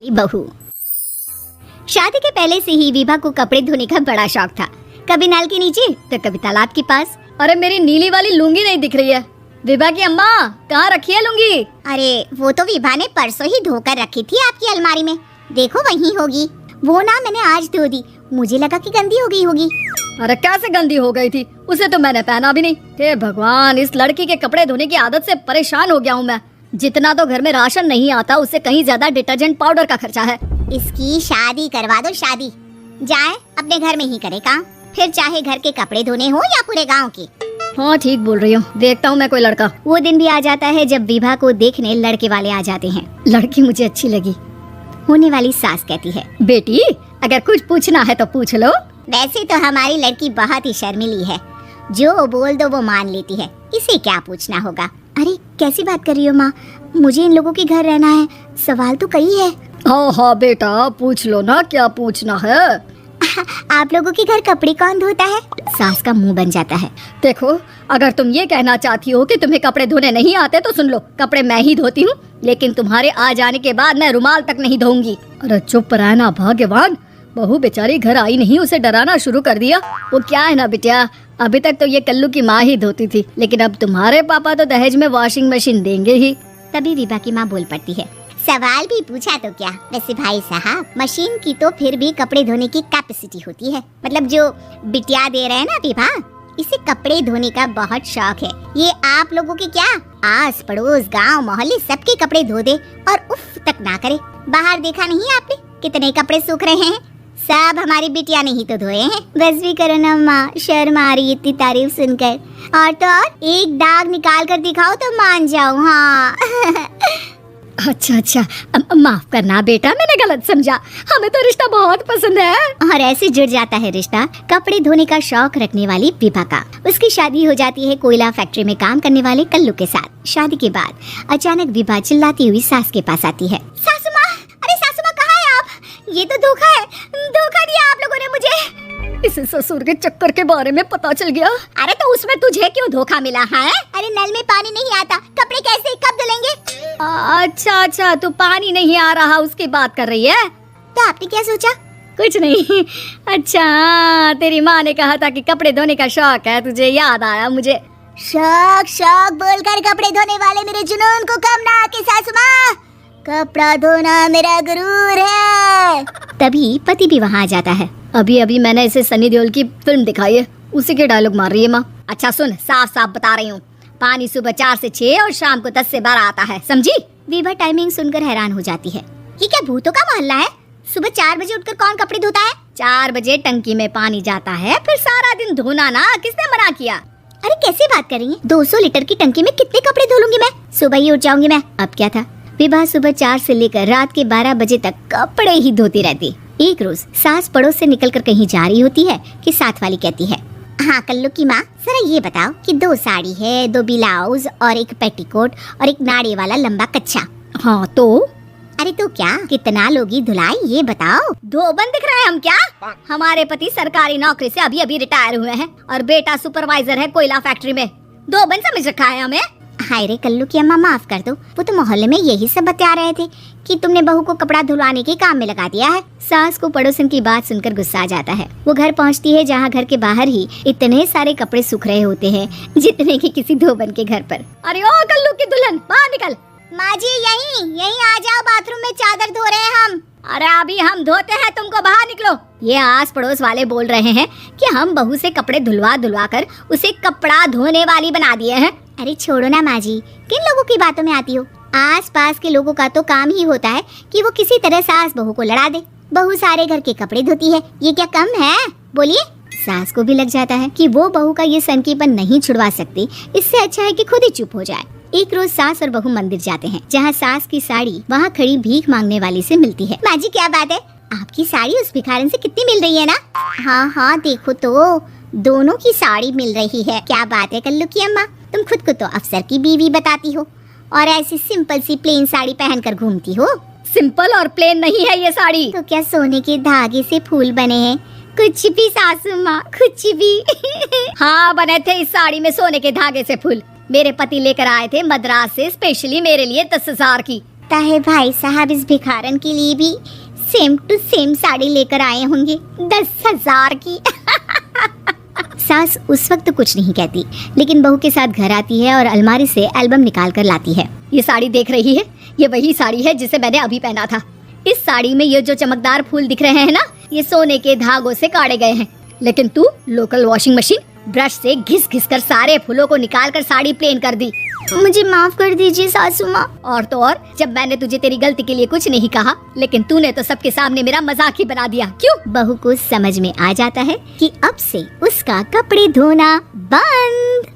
बहू। शादी के पहले से ही विभा को कपड़े धोने का बड़ा शौक था। कभी नल के नीचे तो कभी तालाब के पास। अरे मेरी नीली वाली लुंगी नहीं दिख रही है। विभा की अम्मा कहाँ रखी है लुंगी? अरे वो तो विभा ने परसों ही धोकर रखी थी आपकी अलमारी में, देखो वहीं होगी। वो ना मैंने आज धो दी, मुझे लगा कि गंदी हो गई होगी। अरे कैसे गंदी हो गई थी, उसे तो मैंने पहना भी नहीं। हे भगवान, इस लड़की के कपड़े धोने की आदत से परेशान हो गया हूँ मैं। जितना तो घर में राशन नहीं आता उससे कहीं ज्यादा डिटर्जेंट पाउडर का खर्चा है। इसकी शादी करवा दो, शादी जाए अपने घर में ही करे काम, फिर चाहे घर के कपड़े धोने हो या पूरे गांव के। हाँ ठीक बोल रही हूँ, देखता हूँ मैं कोई लड़का। वो दिन भी आ जाता है जब विभा को देखने लड़के वाले आ जाते हैं। लड़की मुझे अच्छी लगी। होने वाली सास कहती है, बेटी अगर कुछ पूछना है तो पूछ लो। वैसे तो हमारी लड़की बहुत ही शर्मीली है, जो बोल दो वो मान लेती है, इसे क्या पूछना होगा। अरे कैसी बात कर रही हो माँ, मुझे इन लोगों के घर रहना है, सवाल तो कई है। हाँ हाँ बेटा पूछ लो ना, क्या पूछना है। आप लोगों के घर कपड़े कौन धोता है? सास का मुंह बन जाता है। देखो अगर तुम ये कहना चाहती हो कि तुम्हें कपड़े धोने नहीं आते तो सुन लो, कपड़े मैं ही धोती हूँ, लेकिन तुम्हारे आ जाने के बाद मैं रुमाल तक नहीं धोऊंगी। अरे चुप रहना भाग्यवान, बहू बेचारी घर आई नहीं, उसे डराना शुरू कर दिया। वो क्या है ना बिटिया, अभी तक तो ये कल्लू की माँ ही धोती थी, लेकिन अब तुम्हारे पापा तो दहेज में वॉशिंग मशीन देंगे ही। तभी विभा की माँ बोल पड़ती है, सवाल भी पूछा तो क्या। वैसे भाई साहब, मशीन की तो फिर भी कपड़े धोने की कैपेसिटी होती है, मतलब जो बिटिया दे रहे हैं ना विभा, इसे कपड़े धोने का बहुत शौक है। ये आप लोगों के क्या आस पड़ोस गांव मोहल्ले सबके कपड़े धो दे और उफ तक ना करे। बाहर देखा नहीं आपने कितने कपड़े सूख रहे हैं, सब हमारी बिटिया ने ही तो धोए हैं। बस भी करो ना माँ, शर्म आ रही इतनी तारीफ सुनकर। और तो और एक दाग निकाल कर दिखाओ तो मान जाओ। हाँ अच्छा माफ करना बेटा, मैंने गलत समझा, हमें तो रिश्ता बहुत पसंद है। और ऐसे जुड़ जाता है रिश्ता कपड़े धोने का शौक रखने वाली विभा का। उसकी शादी हो जाती है कोयला फैक्ट्री में काम करने वाले कल्लू के साथ। शादी के बाद अचानक विभा चिल्लाती हुई सास के पास आती है, सासू माँ, अरे सासू माँ कहाँ है आप? ये तो धोखा है, धोखा दिया आप लोगों ने मुझे। इसे ससुर के चक्कर के बारे में पता चल गया। अरे तो उसमें तुझे क्यों धोखा मिला है? अरे नल में पानी नहीं आता, कपड़े कैसे कब धुलेंगे? अच्छा तू पानी नहीं आ रहा उसकी बात कर रही है। तो आपने क्या सोचा? कुछ नहीं। अच्छा तेरी माँ ने कहा था कि कपड़े धोने का शौक है तुझे, याद आया मुझे। शौक बोलकर कपड़े धोने वाले मेरे जुनून को कम ना आके सासू माँ, कपड़ा धोना मेरा गुरूर है। तभी पति भी वहाँ आ जाता है। अभी मैंने इसे सनी देओल की फिल्म दिखाई है, उसी के डायलॉग मार रही है माँ। अच्छा सुन, साफ साफ बता रही हूँ, पानी सुबह 4 से 6 और शाम को 10 से 12 आता है, समझी? विभा टाइमिंग सुनकर हैरान हो जाती है, ये क्या भूतों का मोहल्ला है? सुबह 4 बजे उठकर कौन कपड़े धोता है? 4 बजे टंकी में पानी जाता है, फिर सारा दिन धोना ना, किसने मना किया? अरे कैसी बात कर रही है, 200 लीटर की टंकी में कितने कपड़े धो लूंगी मैं, सुबह ही उठ जाऊंगी मैं। अब क्या था, विभा सुबह 4 से लेकर रात के 12 बजे तक कपड़े ही धोती रहती। एक रोज सास पड़ोस से निकलकर कहीं जा रही होती है कि साथ वाली कहती है, हाँ कल्लू की माँ, जरा ये बताओ कि 2 साड़ी है, 2 ब्लाउज और एक पेटीकोट और एक नाड़े वाला लंबा कच्छा। हाँ तो? अरे तो क्या, कितना लोगी धुलाई ये बताओ। धोबन दिख रहे हैं हम क्या? हमारे पति सरकारी नौकरी से अभी रिटायर हुए हैं और बेटा सुपरवाइजर है कोयला फैक्ट्री में, धोबन समझ रखा है हमें। हाय रे कल्लू की अम्मा, माफ कर दो, वो तो मोहल्ले में यही सब बता रहे थे कि तुमने बहू को कपड़ा धुलवाने के काम में लगा दिया है। सास को पड़ोसन की बात सुनकर गुस्सा आ जाता है। वो घर पहुंचती है जहां घर के बाहर ही इतने सारे कपड़े सूख रहे होते हैं जितने कि किसी धोबन के घर पर। अरे ओ कल्लू की दुल्हन, बाहर निकल। माँ जी यहीं आ जाओ, बाथरूम में चादर धो रहे हैं हम। अरे अभी हम धोते हैं, तुमको बाहर निकलो। ये आस पड़ोस वाले बोल रहे हैं कि हम बहू से कपड़े धुलवा कर उसे कपड़ा धोने वाली बना दिए हैं। अरे छोड़ो ना माँ जी, किन लोगों की बातों में आती हो? आस पास के लोगों का तो काम ही होता है कि वो किसी तरह सास बहू को लड़ा दे। बहू सारे घर के कपड़े धोती है, ये क्या कम है? बोलिए। सास को भी लग जाता है कि वो बहू का ये सनकीपन नहीं छुड़वा सकती, इससे अच्छा है कि खुद ही चुप हो जाए। एक रोज सास और बहू मंदिर जाते हैं, जहाँ सास की साड़ी वहाँ खड़ी भीख मांगने वाली से मिलती है। माँ जी क्या बात है, आपकी साड़ी उस भिखारन से कितनी मिल रही है ना? हाँ देखो तो दोनों की साड़ी मिल रही है। क्या बात है कल्लू की अम्मा, तुम खुद को तो अफसर की बीवी बताती हो और ऐसी सिंपल सी प्लेन साड़ी पहनकर घूमती हो। सिंपल और प्लेन नहीं है ये साड़ी। तो क्या सोने के धागे से फूल बने हैं? कुछ भी सासू माँ, कुछ भी। हाँ बने थे इस साड़ी में सोने के धागे से फूल। मेरे पति लेकर आए थे मद्रास से स्पेशली मेरे लिए 10,000 की। लगता है भाई साहब इस भिखारन के लिए भी सेम टू सेम साड़ी लेकर आए होंगे 10,000 की। सास उस वक्त कुछ नहीं कहती, लेकिन बहू के साथ घर आती है और अलमारी से एल्बम निकाल कर लाती है। ये साड़ी देख रही है, ये वही साड़ी है जिसे मैंने अभी पहना था। इस साड़ी में ये जो चमकदार फूल दिख रहे हैं ना, ये सोने के धागों से काटे गए हैं। लेकिन तू लोकल वॉशिंग मशीन ब्रश से घिस घिस कर सारे फूलों को निकाल कर साड़ी प्लेन कर दी। मुझे माफ कर दीजिए सासू माँ। और तो और, जब मैंने तुझे तेरी गलती के लिए कुछ नहीं कहा, लेकिन तूने तो सबके सामने मेरा मजाक ही बना दिया। क्यों? बहू को समझ में आ जाता है कि अब से उसका कपड़े धोना बंद।